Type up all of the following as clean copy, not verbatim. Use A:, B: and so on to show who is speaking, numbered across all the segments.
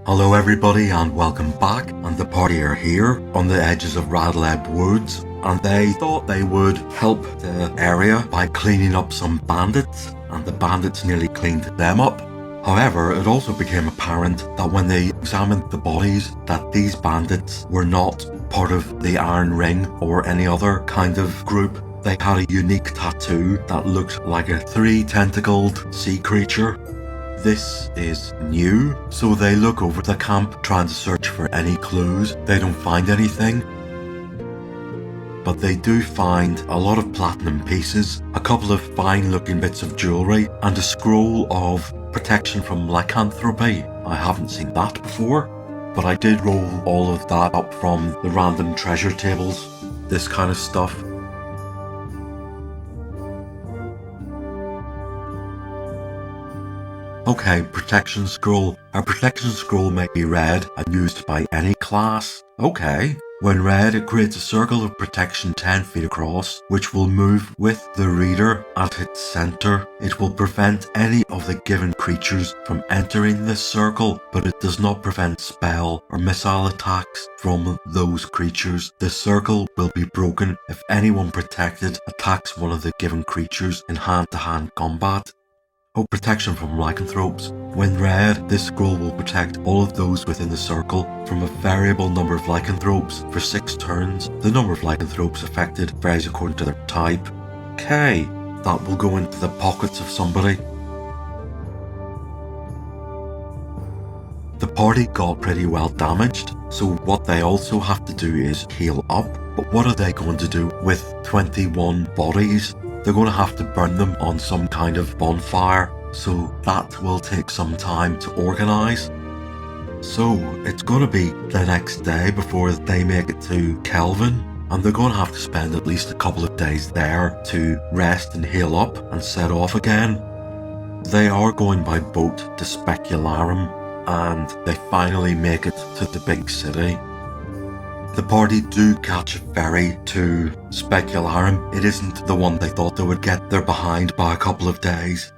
A: Hello everybody and welcome back, and the party are here on the edges of Radleb Woods, and they thought they would help the area by cleaning up some bandits, and the bandits nearly cleaned them up. However, it also became apparent that when they examined the bodies that these bandits were not part of the Iron Ring or any other kind of group. They had a unique tattoo that looked like a 3-tentacled sea creature. This is new, so they look over the camp trying to search for any clues. They don't find anything, but they do find a lot of platinum pieces, a couple of fine looking bits of jewellery, and a scroll of protection from lycanthropy. I haven't seen that before, but I did roll all of that up from the random treasure tables, this kind of stuff. Okay, protection scroll. A protection scroll may be read and used by any class. Okay. When read, it creates a circle of protection 10 feet across, which will move with the reader at its center. It will prevent any of the given creatures from entering this circle, but it does not prevent spell or missile attacks from those creatures. The circle will be broken if anyone protected attacks one of the given creatures in hand-to-hand combat. Oh, protection from lycanthropes. When read, this scroll will protect all of those within the circle from a variable number of lycanthropes for 6 turns. The number of lycanthropes affected varies according to their type. Okay, that will go into the pockets of somebody. The party got pretty well damaged, so what they also have to do is heal up. But what are they going to do with 21 bodies? They're going to have to burn them on some kind of bonfire, so that will take some time to organise. So it's going to be the next day before they make it to Kelvin, and they're going to have to spend at least a couple of days there to rest and heal up and set off again. They are going by boat to Specularum, and they finally make it to the big city. The party do catch a ferry to Specularum. It isn't the one they thought they would get. They're behind by a couple of days.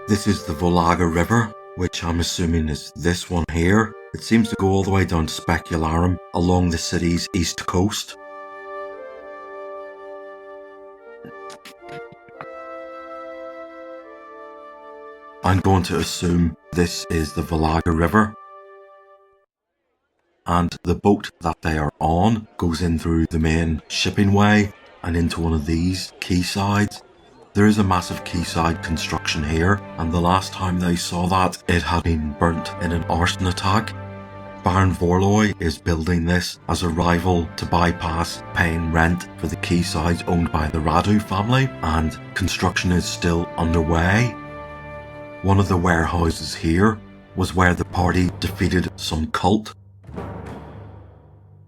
A: This is the Volaga River, which I'm assuming is this one here. It seems to go all the way down to Specularum along the city's east coast. I'm going to assume this is the Volaga River. And the boat that they are on goes in through the main shipping way and into one of these quaysides. There is a massive quayside construction here, and the last time they saw that, it had been burnt in an arson attack. Baron Vorloy is building this as a rival to bypass paying rent for the quaysides owned by the Radu family, and construction is still underway. One of the warehouses here was where the party defeated some cult.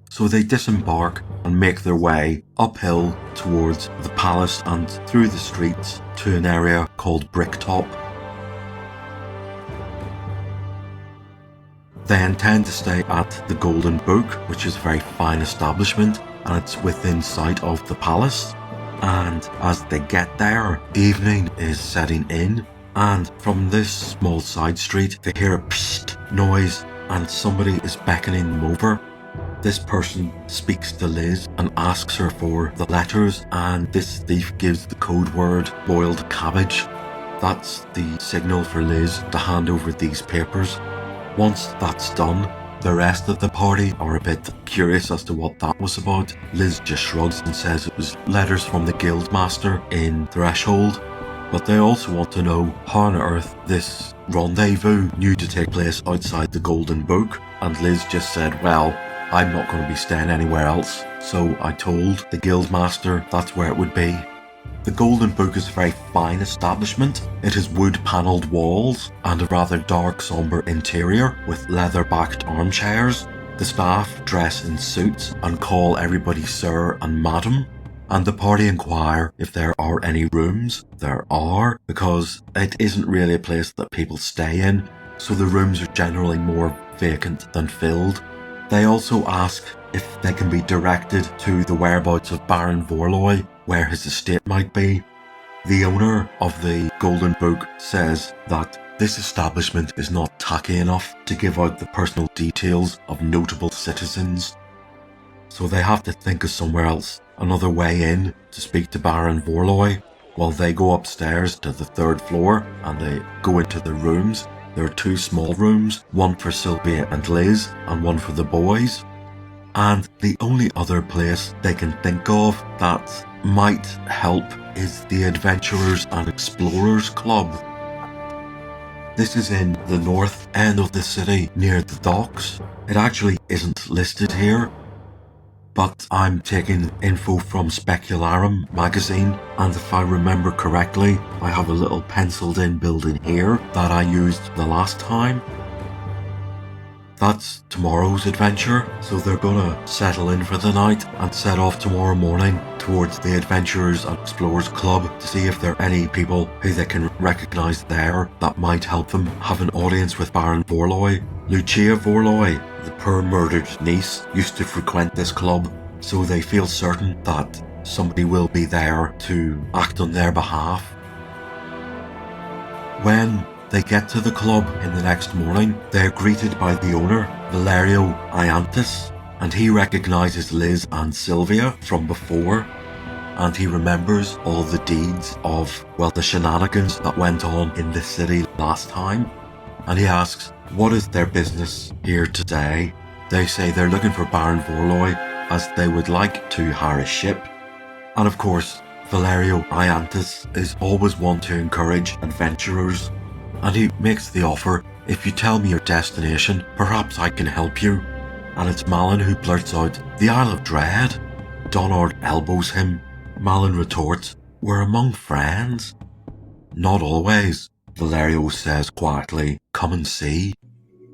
A: So they disembark and make their way uphill towards the palace and through the streets to an area called Bricktop. They intend to stay at the Golden Book, which is a very fine establishment, and it's within sight of the palace. And as they get there, evening is setting in, and from this small side street they hear a psst noise, and somebody is beckoning them over. This person speaks to Liz and asks her for the letters, and this thief gives the code word boiled cabbage. That's the signal for Liz to hand over these papers. Once that's done, the rest of the party are a bit curious as to what that was about. Liz just shrugs and says it was letters from the Guildmaster in Threshold, but they also want to know how on earth this rendezvous knew to take place outside the Golden Book, and Liz just said, well, I'm not going to be staying anywhere else, so I told the Guildmaster that's where it would be. The Golden Book is a very fine establishment. It has wood-panelled walls and a rather dark, sombre interior with leather-backed armchairs. The staff dress in suits and call everybody sir and madam, and the party inquire if there are any rooms. There are, because it isn't really a place that people stay in, so the rooms are generally more vacant than filled. They also ask if they can be directed to the whereabouts of Baron Vorloy, where his estate might be. The owner of the Golden Book says that this establishment is not tacky enough to give out the personal details of notable citizens, so they have to think of somewhere else, another way in to speak to Baron Vorloy. While they go upstairs to the 3rd floor and they go into the rooms, there are 2 small rooms, one for Sylvia and Liz and one for the boys. And the only other place they can think of that might help is the Adventurers and Explorers Club. This is in the north end of the city near the docks. It actually isn't listed here, but I'm taking info from Specularum magazine, and if I remember correctly, I have a little penciled in building here that I used the last time. That's tomorrow's adventure, so they're gonna settle in for the night and set off tomorrow morning towards the Adventurers and Explorers Club to see if there are any people who they can recognise there that might help them have an audience with Baron Vorloy. Lucia Vorloy, the poor murdered niece, used to frequent this club, so they feel certain that somebody will be there to act on their behalf. When they get to the club in the next morning, they are greeted by the owner, Valerio Iantis, and he recognises Liz and Sylvia from before, and he remembers all the deeds of, well, the shenanigans that went on in the city last time, and he asks, what is their business here today? They say they're looking for Baron Vorloy as they would like to hire a ship, and of course, Valerio Iantis is always one to encourage adventurers, and he makes the offer, if you tell me your destination, perhaps I can help you. And it's Malin who blurts out, the Isle of Dread. Donard elbows him. Malin retorts, we're among friends. Not always, Valerio says quietly, come and see.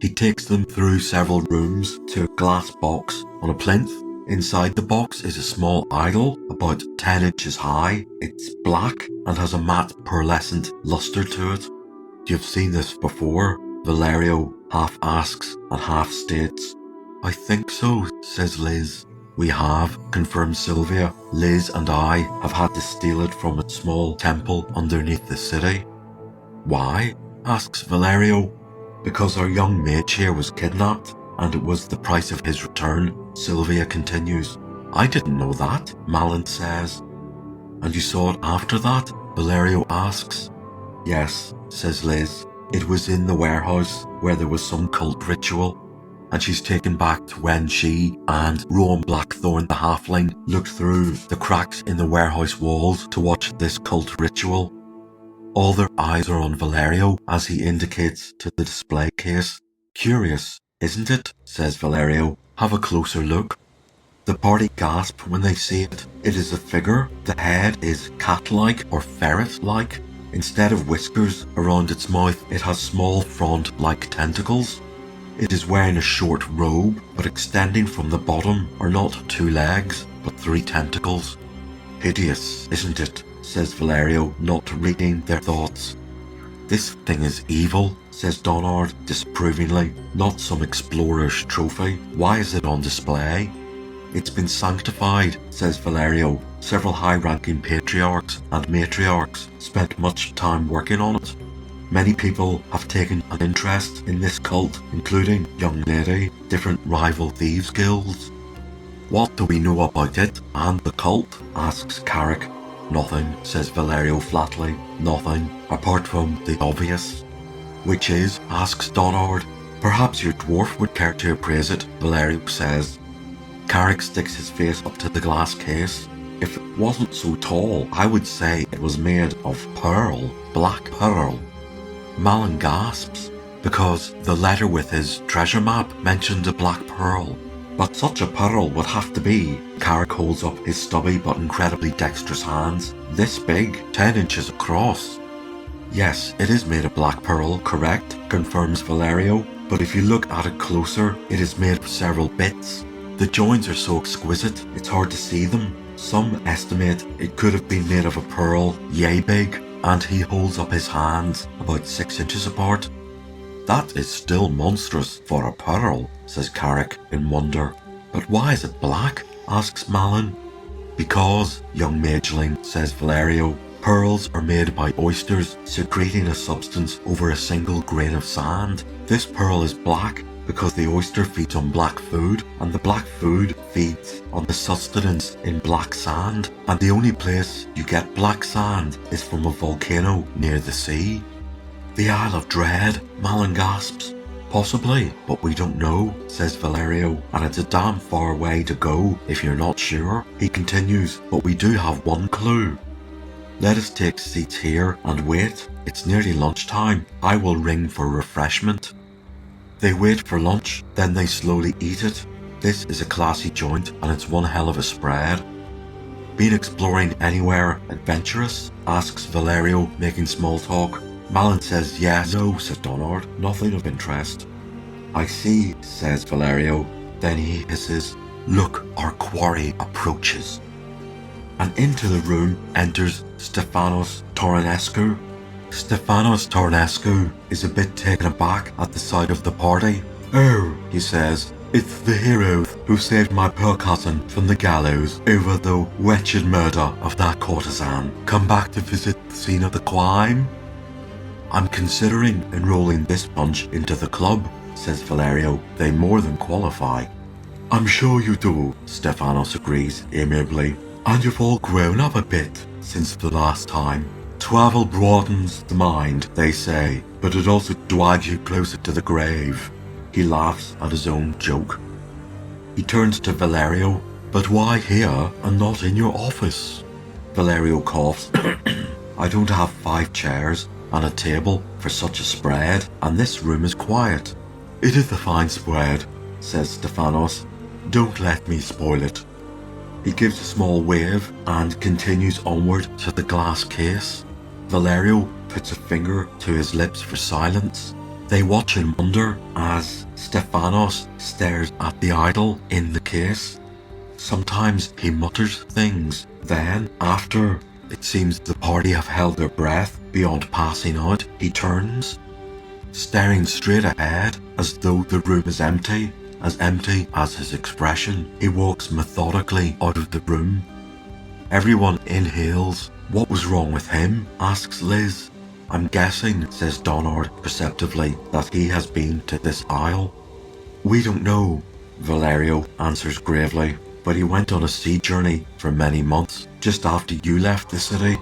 A: He takes them through several rooms to a glass box on a plinth. Inside the box is a small idol, about 10 inches high. It's black and has a matte pearlescent lustre to it. You've seen this before, Valerio half asks and half states. I think so, says Liz. We have, confirms Sylvia. Liz and I have had to steal it from a small temple underneath the city. Why? Asks Valerio. Because our young mage here was kidnapped, and it was the price of his return, Sylvia continues. I didn't know that, Malin says. And you saw it after that? Valerio asks. Yes, says Liz. It was in the warehouse where there was some cult ritual, and she's taken back to when she and Rowan Blackthorn the halfling looked through the cracks in the warehouse walls to watch this cult ritual. All their eyes are on Valerio as he indicates to the display case. Curious, isn't it? Says Valerio. Have a closer look. The party gasp when they see it. It is a figure. The head is cat-like or ferret-like. Instead of whiskers around its mouth, it has small frond-like tentacles. It is wearing a short robe, but extending from the bottom are not 2 legs, but 3 tentacles. Hideous, isn't it? Says Valerio, not reading their thoughts. This thing is evil, says Donard disapprovingly. Not some explorer's trophy. Why is it on display? It's been sanctified, says Valerio. Several high-ranking patriarchs and matriarchs spent much time working on it. Many people have taken an interest in this cult, including Young Lady, different rival thieves guilds. What do we know about it and the cult? Asks Carrick. Nothing, says Valerio flatly. Nothing, apart from the obvious. Which is? Asks Donard. Perhaps your dwarf would care to appraise it, Valerio says. Carrick sticks his face up to the glass case. If it wasn't so tall, I would say it was made of pearl, black pearl. Malin gasps, because the letter with his treasure map mentioned a black pearl. But such a pearl would have to be. Carrick holds up his stubby but incredibly dexterous hands, this big, 10 inches across. Yes, it is made of black pearl, correct, confirms Valerio, but if you look at it closer, it is made of several bits. The joins are so exquisite, it's hard to see them. Some estimate it could have been made of a pearl yay big, and he holds up his hands about 6 inches apart. That is still monstrous for a pearl, says Carrick in wonder. But why is it black? Asks Malin. Because, young mageling, says Valerio, Pearls are made by oysters secreting a substance over a single grain of sand. This pearl is black because the oyster feeds on black food, and the black food feeds on the sustenance in black sand, and the only place you get black sand is from a volcano near the sea. The Isle of Dread, Malin gasps. Possibly, but we don't know, says Valerio, and it's a damn far way to go if you're not sure. He continues, but we do have one clue. Let us take seats here and wait. It's nearly lunchtime. I will ring for refreshment. They wait for lunch, then they slowly eat it. This is a classy joint and it's one hell of a spread. Been exploring anywhere adventurous? Asks Valerio, making small talk. Malin says yes. No, says Donard, nothing of interest. I see, says Valerio. Then he hisses, look, our quarry approaches. And into the room enters Stefanos Toronescu. Stefanos Toronescu is a bit taken aback at the sight of the party. Oh, he says, it's the hero who saved my poor cousin from the gallows over the wretched murder of that courtesan. Come back to visit the scene of the crime? I'm considering enrolling this bunch into the club, says Valerio. They more than qualify. I'm sure you do, Stefanos agrees amiably. And you've all grown up a bit since the last time. Travel broadens the mind, they say, but it also drags you closer to the grave. He laughs at his own joke. He turns to Valerio. But why here and not in your office? Valerio coughs. I don't have 5 chairs and a table for such a spread, and this room is quiet. It is a fine spread, says Stefanos. Don't let me spoil it. He gives a small wave and continues onward to the glass case. Valerio puts a finger to his lips for silence. They watch in wonder as Stefanos stares at the idol in the case. Sometimes he mutters things. Then, after it seems the party have held their breath beyond passing out, he turns, staring straight ahead as though the room is empty as his expression. He walks methodically out of the room. Everyone inhales. What was wrong with him? Asks Liz. I'm guessing, says Donard perceptively, that he has been to this isle. We don't know, Valerio answers gravely, but he went on a sea journey for many months just after you left the city.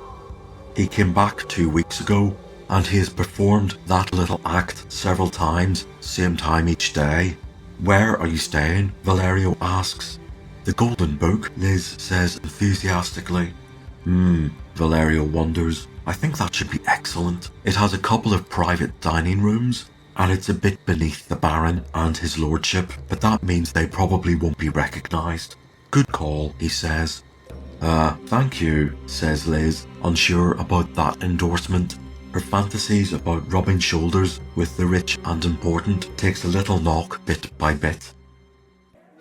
A: He came back 2 weeks ago, and he has performed that little act several times, same time each day. Where are you staying? Valerio asks. The Golden Book, Liz says enthusiastically. Valerio wonders. I think that should be excellent. It has a couple of private dining rooms, and it's a bit beneath the Baron and his lordship, but that means they probably won't be recognised. Good call, he says. Thank you, says Liz, unsure about that endorsement. Her fantasies about rubbing shoulders with the rich and important takes a little knock bit by bit.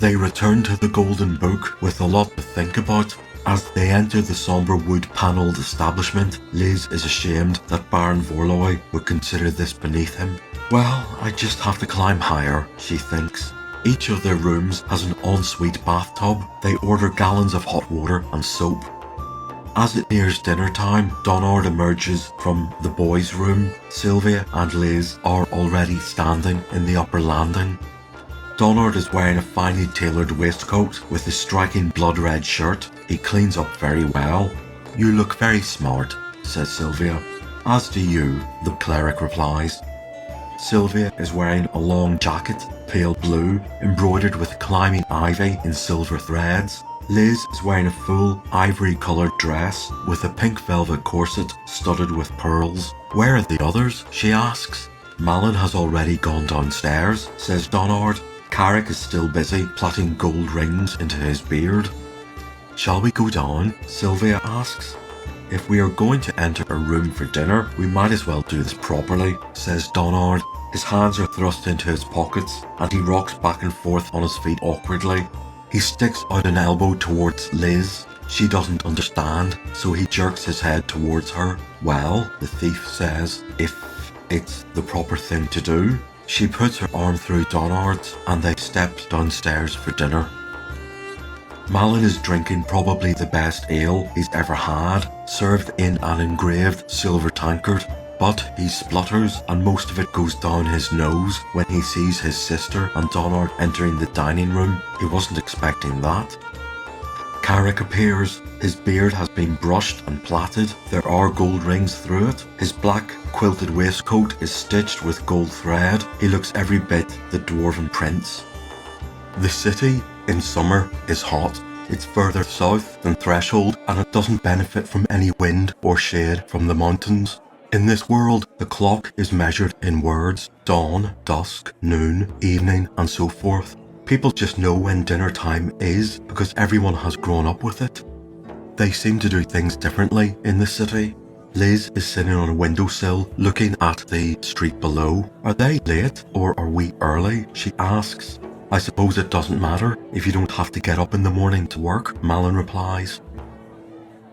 A: They return to the Golden Book with a lot to think about. As they enter the sombre wood-panelled establishment, Liz is ashamed that Baron Vorloy would consider this beneath him. Well, I just have to climb higher, she thinks. Each of their rooms has an ensuite bathtub. They order gallons of hot water and soap. As it nears dinner time, Donard emerges from the boys' room. Sylvia and Liz are already standing in the upper landing. Donard is wearing a finely tailored waistcoat with a striking blood-red shirt. He cleans up very well. You look very smart, says Sylvia. As do you, the cleric replies. Sylvia is wearing a long jacket, pale blue, embroidered with climbing ivy in silver threads. Liz is wearing a full ivory-coloured dress with a pink velvet corset studded with pearls. Where are the others? She asks. Malin has already gone downstairs, says Donard. Carrick is still busy plaiting gold rings into his beard. Shall we go down? Sylvia asks. If we are going to enter a room for dinner, we might as well do this properly, says Donard. His hands are thrust into his pockets and he rocks back and forth on his feet awkwardly. He sticks out an elbow towards Liz. She doesn't understand, so he jerks his head towards her. Well, the thief says, if it's the proper thing to do. She puts her arm through Donard's and they step downstairs for dinner. Malin is drinking probably the best ale he's ever had, served in an engraved silver tankard, but he splutters and most of it goes down his nose when he sees his sister and Donard entering the dining room. He wasn't expecting that. Carrick appears. His beard has been brushed and plaited. There are gold rings through it. His black quilted waistcoat is stitched with gold thread. He looks every bit the dwarven prince. The city, in summer, is hot. It's further south than Threshold, and it doesn't benefit from any wind or shade from the mountains. In this world, the clock is measured in words: dawn, dusk, noon, evening, and so forth. People just know when dinner time is because everyone has grown up with it. They seem to do things differently in the city. Liz is sitting on a windowsill looking at the street below. Are they late or are we early? She asks. I suppose it doesn't matter if you don't have to get up in the morning to work, Malin replies.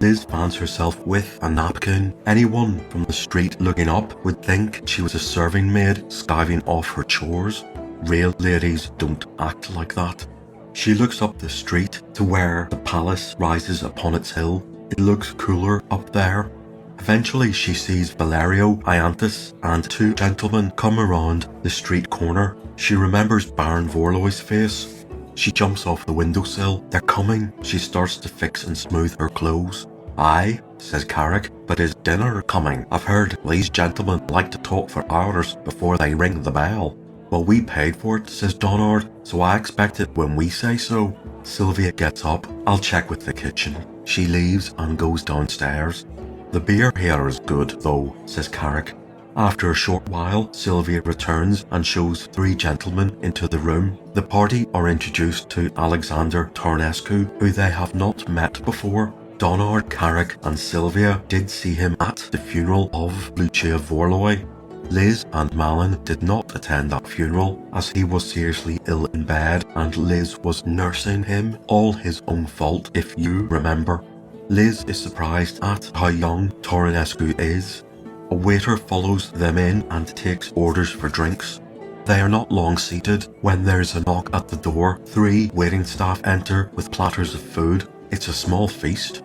A: Liz fans herself with a napkin. Anyone from the street looking up would think she was a serving maid skiving off her chores. Real ladies don't act like that. She looks up the street to where the palace rises upon its hill. It looks cooler up there. Eventually she sees Valerio, Ianthus, and two gentlemen come around the street corner. She remembers Baron Vorloy's face. She jumps off the windowsill. They're coming. She starts to fix and smooth her clothes. Aye, says Carrick, but is dinner coming? I've heard these gentlemen like to talk for hours before they ring the bell. Well, we paid for it, says Donard, so I expect it when we say so. Sylvia gets up. I'll check with the kitchen. She leaves and goes downstairs. The beer here is good, though, says Carrick. After a short while, Sylvia returns and shows three gentlemen into the room. The party are introduced to Alexander Tarnescu, who they have not met before. Donard, Carrick and Sylvia did see him at the funeral of Lucia Vorloy. Liz and Malin did not attend that funeral as he was seriously ill in bed and Liz was nursing him, all his own fault if you remember. Liz is surprised at how young Tarnescu is. A waiter follows them in and takes orders for drinks. They are not long seated when there is a knock at the door. Three waiting staff enter with platters of food. It's a small feast.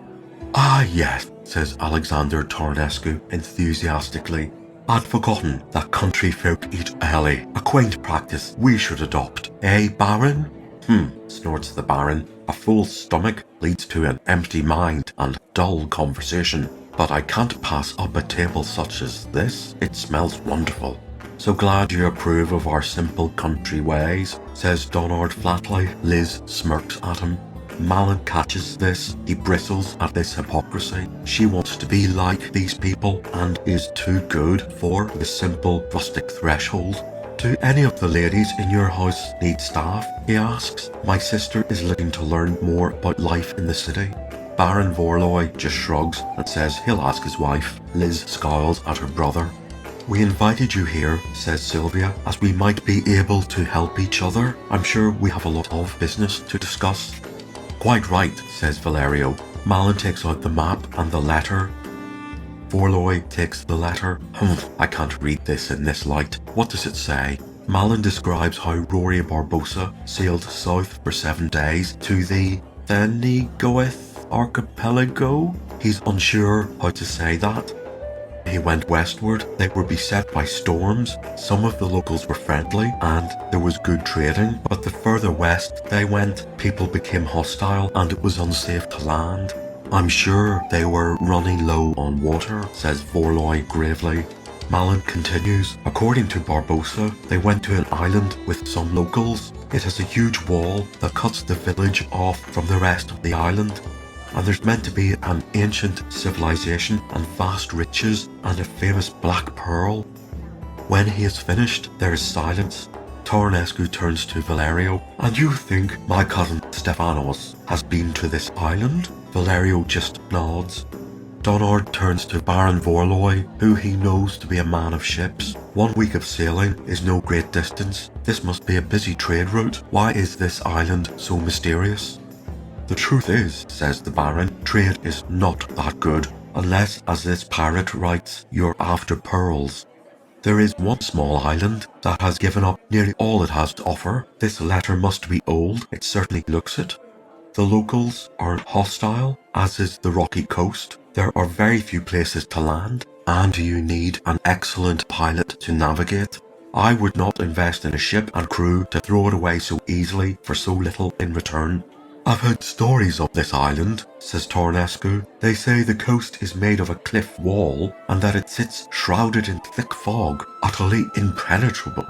A: Ah yes, says Alexander Tarnescu enthusiastically. I'd forgotten that country folk eat early, a quaint practice we should adopt. Eh, Baron? Snorts the Baron. A full stomach leads to an empty mind and dull conversation. But I can't pass up a table such as this. It smells wonderful. So glad you approve of our simple country ways, says Donard flatly. Liz smirks at him. Malin catches this. He bristles at this hypocrisy. She wants to be like these people and is too good for the simple rustic threshold. Do any of the ladies in your house need staff? He asks. My sister is looking to learn more about life in the city. Baron Vorloy just shrugs and says he'll ask his wife. Liz scowls at her brother. We invited you here, says Sylvia, as we might be able to help each other. I'm sure we have a lot of business to discuss. Quite right, says Valerio. Malin takes out the map and the letter. Vorloy takes the letter. I can't read this in this light. What does it say? Malin describes how Rory Barbosa sailed south for 7 days to the Thenigoeth archipelago. He's unsure how to say that. He went westward. They were beset by storms. Some of the locals were friendly and there was good trading, but the further west they went, people became hostile and it was unsafe to land. I'm sure they were running low on water, says Vorloy gravely. Malin continues. According to Barbosa, they went to an island with some locals. It has a huge wall that cuts the village off from the rest of the island. And there's meant to be an ancient civilization and vast riches and a famous black pearl. When he is finished, there is silence. Tarnescu turns to Valerio. And you think my cousin Stefanos has been to this island? Valerio just nods. Donard turns to Baron Vorloy, who he knows to be a man of ships. 1 week of sailing is no great distance. This must be a busy trade route. Why is this island so mysterious? The truth is, says the Baron, trade is not that good, unless, as this pirate writes, you're after pearls. There is one small island that has given up nearly all it has to offer. This letter must be old, it certainly looks it. The locals are hostile, as is the rocky coast. There are very few places to land, and you need an excellent pilot to navigate. I would not invest in a ship and crew to throw it away so easily for so little in return. I've heard stories of this island, says Tornescu. They say the coast is made of a cliff wall and that it sits shrouded in thick fog, utterly impenetrable.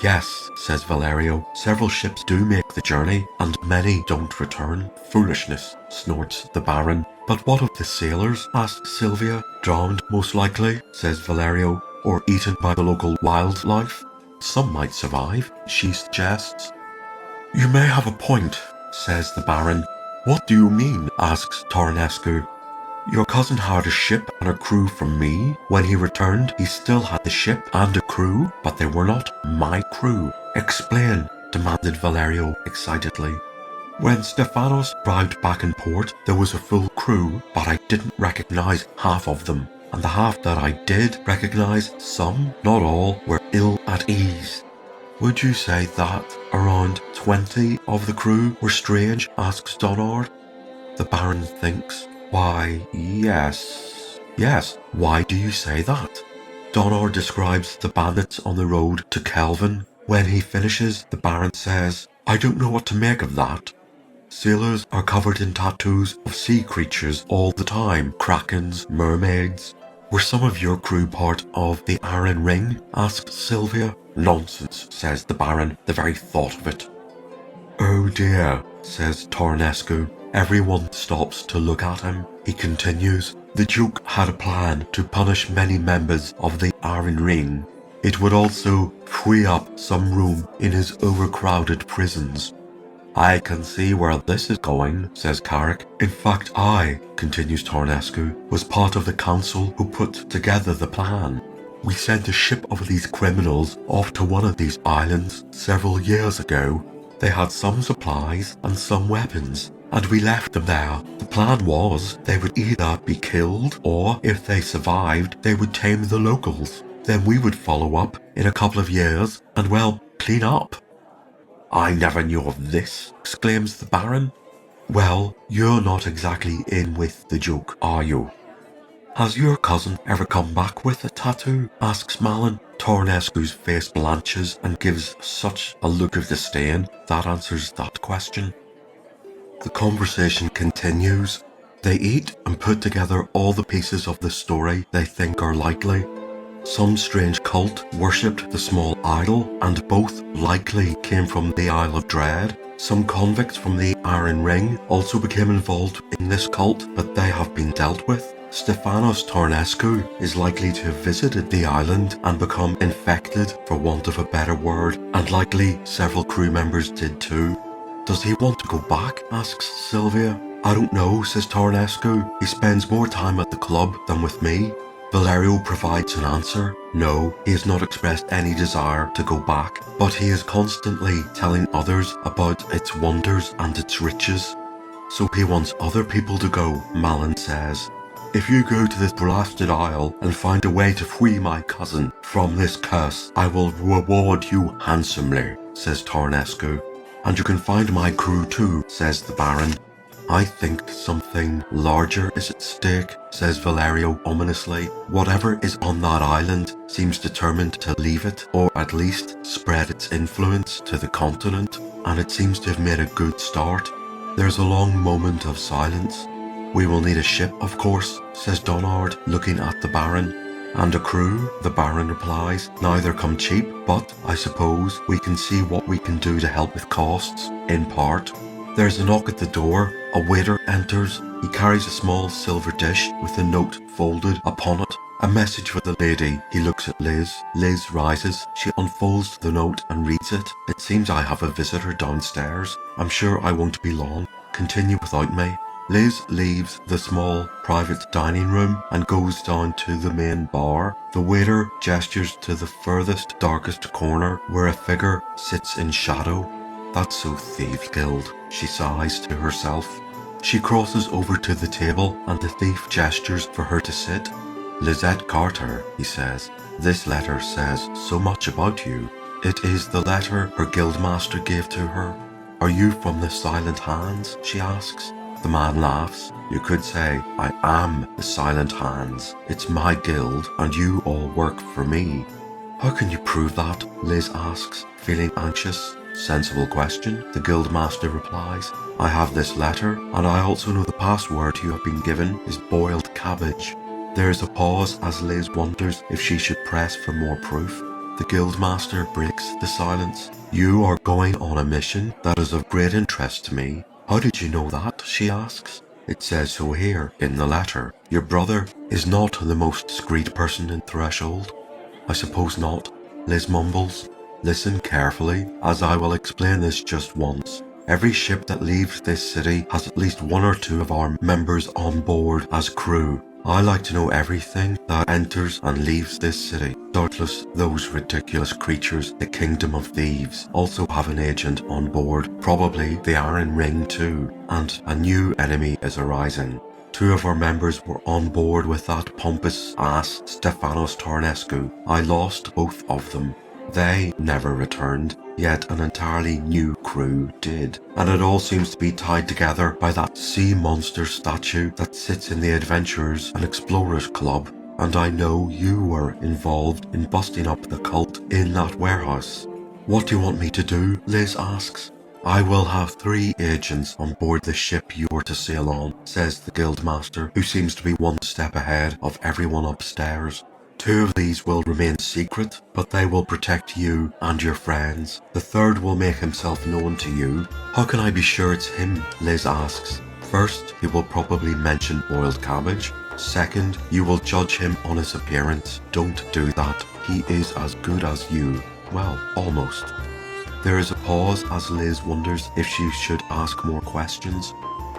A: Yes, says Valerio, several ships do make the journey, and many don't return. Foolishness, snorts the Baron. But what of the sailors? Asks Sylvia. Drowned, most likely, says Valerio, or eaten by the local wildlife. Some might survive, she suggests. You may have a point, says the Baron. What do you mean? Asks Tornescu. Your cousin hired a ship and a crew from me. When he returned, he still had the ship and a crew, but they were not my crew. Explain, demanded Valerio excitedly. When Stefanos arrived back in port, there was a full crew, but I didn't recognize half of them. And the half that I did recognize, some, not all, were ill at ease. Would you say that around 20 of the crew were strange? Asks Donard. The Baron thinks. Why, yes. Yes, why do you say that? Donard describes the bandits on the road to Kelvin. When he finishes, the Baron says, I don't know what to make of that. Sailors are covered in tattoos of sea creatures all the time, krakens, mermaids. Were some of your crew part of the Iron Ring? Asked Sylvia. Nonsense, says the Baron, the very thought of it. Oh dear, says Tornescu. Everyone stops to look at him. He continues, the Duke had a plan to punish many members of the Iron Ring. It would also free up some room in his overcrowded prisons. I can see where this is going, says Carrick. In fact, I, continues Tornescu, was part of the council who put together the plan. We sent a ship of these criminals off to one of these islands several years ago. They had some supplies and some weapons, and we left them there. The plan was they would either be killed, or if they survived, they would tame the locals. Then we would follow up in a couple of years and, well, clean up. I never knew of this, exclaims the Baron. Well, you're not exactly in with the joke, are you? Has your cousin ever come back with a tattoo? Asks Malin. Tornescu's face blanches and gives such a look of disdain that answers that question. The conversation continues. They eat and put together all the pieces of the story they think are likely. Some strange cult worshipped the small idol, and both likely came from the Isle of Dread. Some convicts from the Iron Ring also became involved in this cult, but they have been dealt with. Stefanos Tornescu is likely to have visited the island and become infected, for want of a better word, and likely several crew members did too. Does he want to go back? Asks Sylvia. I don't know, says Tornescu. He spends more time at the club than with me. Valerio provides an answer. No, he has not expressed any desire to go back, but he is constantly telling others about its wonders and its riches. So he wants other people to go, Malin says. If you go to this blasted isle and find a way to free my cousin from this curse, I will reward you handsomely, says Tornescu. And you can find my crew too, says the Baron. I think something larger is at stake, says Valerio ominously. Whatever is on that island seems determined to leave it, or at least spread its influence to the continent, and it seems to have made a good start. There's a long moment of silence. We will need a ship, of course, says Donard, looking at the Baron. And a crew, the Baron replies. Neither come cheap, but I suppose we can see what we can do to help with costs, in part. There's a knock at the door. A waiter enters. He carries a small silver dish with a note folded upon it. A message for the lady. He looks at Liz. Liz rises. She unfolds the note and reads it. It seems I have a visitor downstairs. I'm sure I won't be long. Continue without me. Liz leaves the small private dining room and goes down to the main bar. The waiter gestures to the furthest, darkest corner where a figure sits in shadow. That's so thief-killed, she sighs to herself. She crosses over to the table and the thief gestures for her to sit. Lizette Carter, he says, this letter says so much about you. It is the letter her guildmaster gave to her. "Are you from the Silent Hands?" she asks. The man laughs. "You could say I am the Silent Hands. It's my guild and you all work for me." "How can you prove that?" Liz asks, feeling anxious. "Sensible question," the guildmaster replies. "I have this letter, and I also know the password you have been given is boiled cabbage." There is a pause as Liz wonders if she should press for more proof. The guildmaster breaks the silence. "You are going on a mission that is of great interest to me. How did you know that?" she asks. "It says so here, in the letter. Your brother is not the most discreet person in Threshold." "I suppose not," Liz mumbles. "Listen carefully, as I will explain this just once. Every ship that leaves this city has at least one or two of our members on board as crew. I like to know everything that enters and leaves this city. Doubtless those ridiculous creatures, the Kingdom of Thieves, also have an agent on board. Probably the Iron Ring too, and a new enemy is arising. 2 of our members were on board with that pompous ass Stefanos Tornescu. I lost both of them. They never returned, yet an entirely new crew did. And it all seems to be tied together by that sea monster statue that sits in the Adventurers and Explorers Club. And I know you were involved in busting up the cult in that warehouse." "What do you want me to do?" Liz asks. "I will have 3 agents on board the ship you are to sail on," says the guildmaster, who seems to be one step ahead of everyone upstairs. 2 of these will remain secret, but they will protect you and your friends. The 3rd will make himself known to you." "How can I be sure it's him?" Liz asks. "First, he will probably mention boiled cabbage. Second, you will judge him on his appearance. Don't do that. He is as good as you. Well, almost." There is a pause as Liz wonders if she should ask more questions.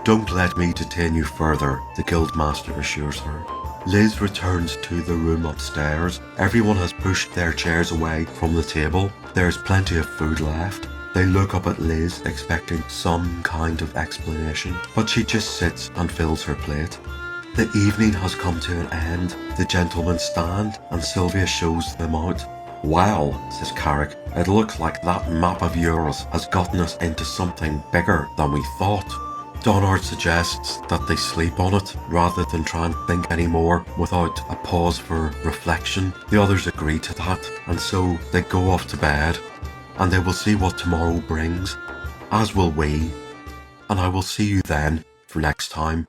A: "Don't let me detain you further," the guildmaster assures her. Liz returns to the room upstairs. Everyone has pushed their chairs away from the table. There is plenty of food left. They look up at Liz, expecting some kind of explanation, but she just sits and fills her plate. The evening has come to an end. The gentlemen stand, and Sylvia shows them out. "Well," says Carrick, "it looks like that map of yours has gotten us into something bigger than we thought." Donard suggests that they sleep on it rather than try and think anymore without a pause for reflection. The others agree to that, and so they go off to bed, and they will see what tomorrow brings, as will we, and I will see you then for next time.